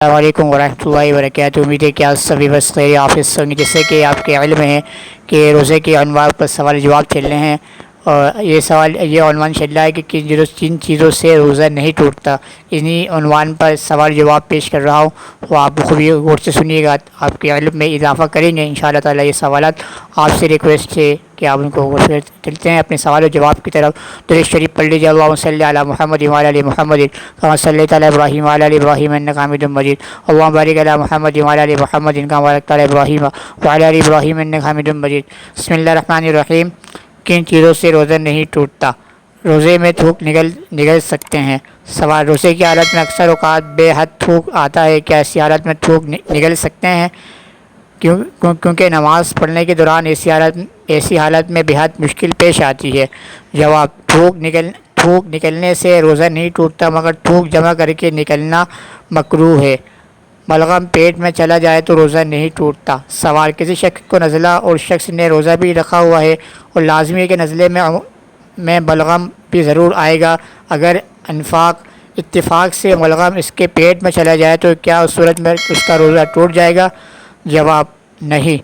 السلام علیکم ورحمۃ اللہ وبرکاتہ۔ امید ہے کہ آپ سبھی بس خیر آفس ہوں گے۔ جیسے کہ آپ کے علم ہے کہ روزے کے عنوان پر سوال جواب چل رہے ہیں، اور یہ عنوان چل رہا ہے کہ کن چیزوں سے روزہ نہیں ٹوٹتا۔ انہی عنوان پر سوال جواب پیش کر رہا ہوں، وہ آپ بخوبی غور سے سنیے گا، آپ کے علم میں اضافہ کریں گے انشاءاللہ تعالیٰ۔ یہ سوالات آپ سے ریکویسٹ ہے کہ آپ ان کو غور سے چلتے ہیں اپنے سوال و جواب کی طرف۔ درود شریف پڑھ لیجیے۔ اللہم صلی علی محمد وعلی آل محمد کما صلیت علی ابراہیم وعلی آل ابراہیم انک حمید مجید۔ اللہم بارک علی محمد وعلی آل محمد کما بارکت علی ابراہیم وعلی آل ابراہیم انک حمید مجید۔ بسم اللہ الرحمن الرحیم۔ کن چیزوں سے روزہ نہیں ٹوٹتا؟ روزے میں تھوک نگل سکتے ہیں؟ سوال: روزے کی حالت میں اکثر اوقات بے حد تھوک آتا ہے، کیا ایسی حالت میں تھوک نگل سکتے ہیں؟ کیونکہ نماز پڑھنے کے دوران ایسی حالت میں بے حد مشکل پیش آتی ہے۔ جواب: تھوک نکلنے سے روزہ نہیں ٹوٹتا، مگر تھوک جمع کر کے نکلنا مکروہ ہے۔ بلغم پیٹ میں چلا جائے تو روزہ نہیں ٹوٹتا۔ سوال: کسی شخص کو نزلہ اور شخص نے روزہ بھی رکھا ہوا ہے، اور لازمی ہے کہ نزلے میں بلغم بھی ضرور آئے گا، اگر اتفاق سے بلغم اس کے پیٹ میں چلا جائے تو کیا اس صورت میں اس کا روزہ ٹوٹ جائے گا؟ جواب: نہیں۔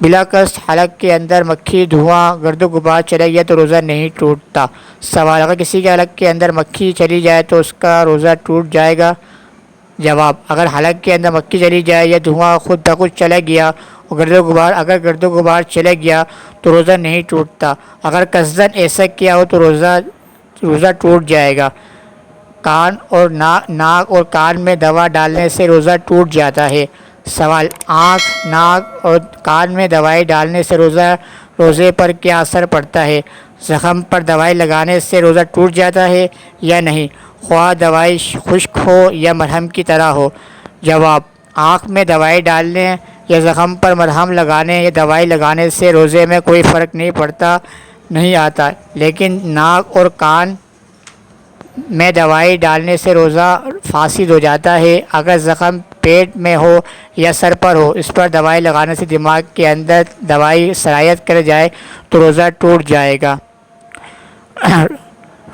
بلا قصد حلق کے اندر مکھی، دھواں، گرد و غبار چلا گیا تو روزہ نہیں ٹوٹتا۔ سوال: اگر کسی کے حلق کے اندر مکھی چلی جائے تو اس کا روزہ ٹوٹ جائے گا؟ جواب: اگر حلق کے اندر مکھی چلی جائے یا دھواں خود بخود چلا گیا اور گرد و غبار چلا گیا تو روزہ نہیں ٹوٹتا۔ اگر قصداً ایسا کیا ہو تو روزہ ٹوٹ جائے گا۔ ناک اور کان میں دوا ڈالنے سے روزہ ٹوٹ جاتا ہے۔ سوال: آنکھ، ناک اور کان میں دوائی ڈالنے سے روزے پر کیا اثر پڑتا ہے؟ زخم پر دوائی لگانے سے روزہ ٹوٹ جاتا ہے یا نہیں، خواہ دوائی خشک ہو یا مرہم کی طرح ہو؟ جواب: آنکھ میں دوائی ڈالنے یا زخم پر مرہم لگانے یا دوائی لگانے سے روزے میں کوئی فرق نہیں آتا، لیکن ناک اور کان میں دوائی ڈالنے سے روزہ فاسد ہو جاتا ہے۔ اگر زخم پیٹ میں ہو یا سر پر ہو، اس پر دوائی لگانے سے دماغ کے اندر دوائی سرایت کر جائے تو روزہ ٹوٹ جائے گا۔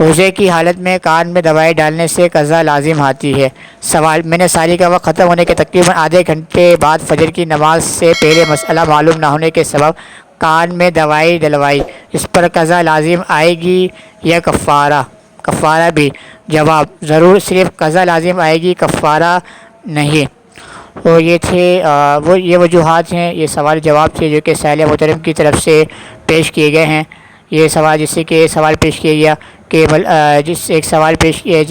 روزے کی حالت میں کان میں دوائی ڈالنے سے قضا لازم آتی ہے۔ سوال: میں نے سحری کا وقت ختم ہونے کے تقریباً آدھے گھنٹے بعد فجر کی نماز سے پہلے مسئلہ معلوم نہ ہونے کے سبب کان میں دوائی ڈلوائی، اس پر قضا لازم آئے گی یا کفارہ بھی؟ جواب: ضرور صرف قضا لازم آئے گی، کفارہ نہیں۔ اور یہ وجوہات ہیں، یہ سوال جواب تھے جو کہ سائل محترم کی طرف سے پیش کیے گئے ہیں۔ یہ سوال جس کہ سوال پیش کیا گیا کہ جس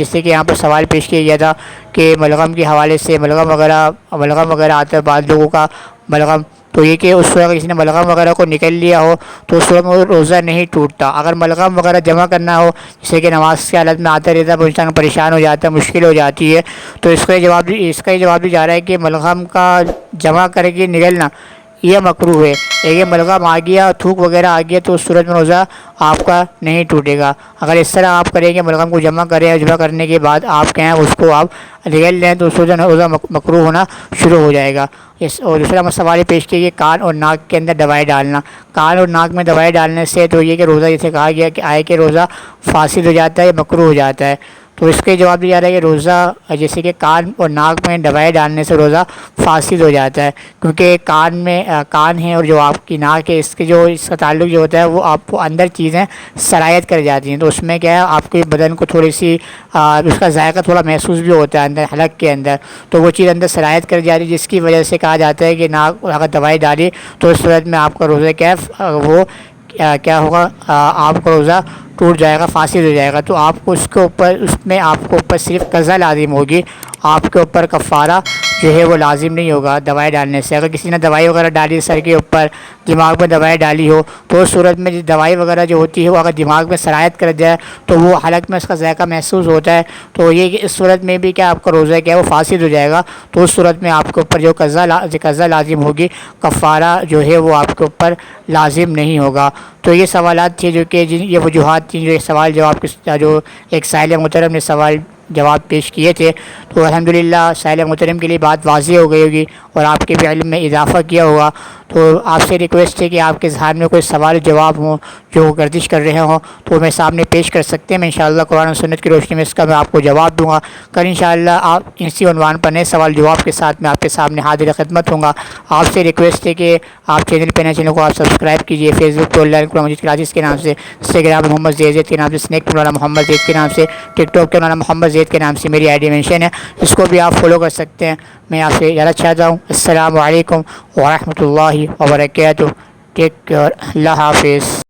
سے کہ یہاں پر سوال پیش کیا گیا تھا کہ بلغم کے حوالے سے بلغم وغیرہ آتا ہے، بعض لوگوں کا بلغم، تو یہ کہ اس وقت کسی نے بلغم وغیرہ کو نکل لیا ہو تو اس وقت میں روزہ نہیں ٹوٹتا۔ اگر بلغم وغیرہ جمع کرنا ہو، جسے کہ نماز کی حالت میں آتا رہتا ہے، انسان پریشان ہو جاتا ہے، مشکل ہو جاتی ہے، تو اس کا ہی جواب بھی جا رہا ہے کہ بلغم کا جمع کر کے نکلنا یہ مکروہ ہے۔ لیکن بلغم آ گیا، تھوک وغیرہ آ گیا تو اس صورت میں روزہ آپ کا نہیں ٹوٹے گا۔ اگر اس طرح آپ کریں گے، بلغم کو جمع کریں، جمع کرنے کے بعد آپ کہیں اس کو آپ نگل لیں تو اس وقت روزہ مکروہ ہونا شروع ہو جائے گا۔ اور دوسرا سوال پیش کیا کہ کان اور ناک کے اندر دوائی ڈالنا۔ کان اور ناک میں دوائی ڈالنے سے تو یہ کہ روزہ جیسے کہا گیا کہ روزہ فاسد ہو جاتا ہے، مکروہ ہو جاتا ہے، تو اس کے جواب دیا جا رہا ہے کہ روزہ جیسے کہ کان اور ناک میں دوائی ڈالنے سے روزہ فاسد ہو جاتا ہے، کیونکہ کان ہے اور جو آپ کی ناک ہے، اس کا تعلق جو ہوتا ہے وہ آپ کو اندر چیزیں سرایت کر جاتی ہیں، تو اس میں کیا ہے آپ کے بدن کو تھوڑی سی اس کا ذائقہ تھوڑا محسوس بھی ہوتا ہے اندر حلق کے اندر، تو وہ چیز اندر سرایت کر جاتی ہے، جس کی وجہ سے کہا جاتا ہے کہ ناک اگر دوائی ڈالی تو اس صورت میں آپ کا روزہ کیا ہوگا، آپ کا روزہ ٹوٹ جائے گا، فاسد ہو جائے گا۔ تو آپ کو اس میں آپ کو اوپر صرف قضا لازم ہوگی، آپ کے اوپر کفارہ جو ہے وہ لازم نہیں ہوگا دوائی ڈالنے سے۔ اگر کسی نے دوائی وغیرہ ڈالی سر کے اوپر، دماغ میں دوائی ڈالی ہو، تو اس صورت میں دوائی وغیرہ جو ہوتی ہے وہ اگر دماغ میں سرایت کر جائے تو وہ حلق میں اس کا ذائقہ محسوس ہوتا ہے، تو یہ کہ اس صورت میں بھی کیا آپ کا روزہ کیا ہے وہ فاسد ہو جائے گا، تو اس صورت میں آپ کے اوپر جو قضا لازم ہوگی، کفارہ جو ہے وہ آپ کے اوپر لازم نہیں ہوگا۔ تو یہ سوالات تھے جو کہ یہ وجوہات تھیں جو سوال جواب جو ایک سائل محترم نے سوال جواب پیش کیے تھے، تو الحمدللہ سائل محترم کے لیے بات واضح ہو گئی ہوگی اور آپ کے بھی علم میں اضافہ کیا ہوگا۔ تو آپ سے ریکویسٹ ہے کہ آپ کے ذہن میں کوئی سوال جواب ہوں جو وہ گردش کر رہے ہوں تو میں سامنے پیش کر سکتے ہیں، میں انشاءاللہ قرآن و سنت کی روشنی میں اس کا میں آپ کو جواب دوں گا۔ کل انشاءاللہ آپ اسی عنوان پر نئے سوال جواب کے ساتھ میں آپ کے سامنے حاضر خدمت ہوں گا۔ آپ سے ریکویسٹ ہے کہ آپ چینل پہ نئے چینل کو آپ سبسکرائب کیجیے، فیس بک پہ on line Quran Majeed classes کے نام سے، انسٹاگرام محمد زید کے نام سے، اسنیک پہ مولانا محمد زید کے نام سے، ٹک ٹاک کے مولانا محمد زید کے نام سے میری آئی ڈی مینشن ہے، اس کو بھی آپ فالو کر سکتے ہیں۔ میں آپ سے اجازت چاہتا ہوں، السلام علیکم ورحمۃ اللہ وبرکاتہ۔ ٹیک کیئر، اللہ حافظ۔